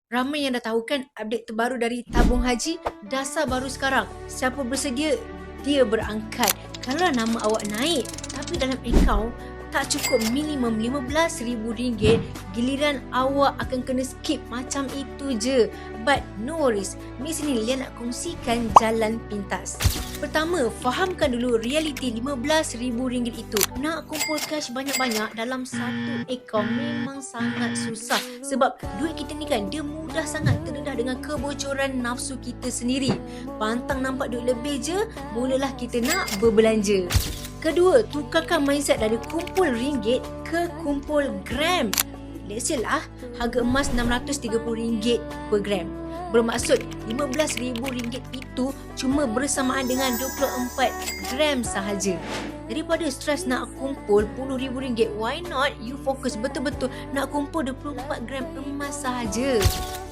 Ramai yang dah tahu kan update terbaru dari tabung haji, dasar baru sekarang. Siapa bersedia, dia berangkat. Kalau nama awak naik tapi dalam akaun tak cukup minimum RM15,000, giliran awak akan kena skip macam itu je. But no worries, Miss ni Lia nak kongsikan jalan pintas. Pertama, fahamkan dulu realiti RM15,000 itu. Nak kumpul cash banyak-banyak dalam satu akaun memang sangat susah. Sebab duit kita ni kan, dia mudah sangat terdedah dengan kebocoran nafsu kita sendiri. Pantang nampak duit lebih je, mulalah kita nak berbelanja. Kedua, tukarkan mindset dari kumpul ringgit ke kumpul gram. Let's say lah, harga emas RM630 per gram. Bermaksud RM15,000 itu cuma bersamaan dengan 24 gram sahaja. Daripada stres nak kumpul RM10,000, why not you fokus betul-betul nak kumpul 24 gram emas sahaja.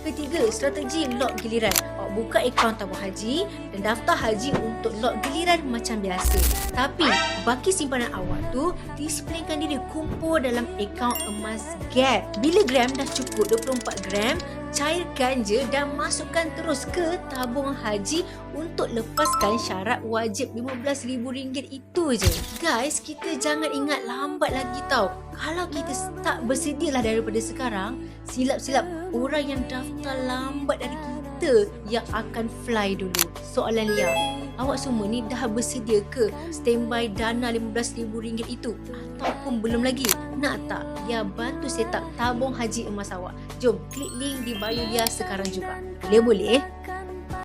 Ketiga, strategi lot giliran. Awak buka akaun tabung haji dan daftar haji untuk lot giliran macam biasa. Tapi, baki simpanan awak tu, displaykan diri kumpul dalam akaun emas Gap. Bila gram dah cukup 24 gram, cairkan je dan masukkan terus ke tabung haji untuk lepaskan syarat wajib RM15,000 itu je. Guys, kita jangan ingat lambat lagi tau. Kalau kita tak bersedialah daripada sekarang, silap-silap orang yang daftar lambat dari kita yang akan fly dulu. Soalan Lia, awak semua ni dah bersedia ke standby dana RM15,000 itu? Ataupun belum lagi? Nak tak Lia bantu set up tabung haji emas awak? Jom klik link di bio Lia sekarang juga. Boleh?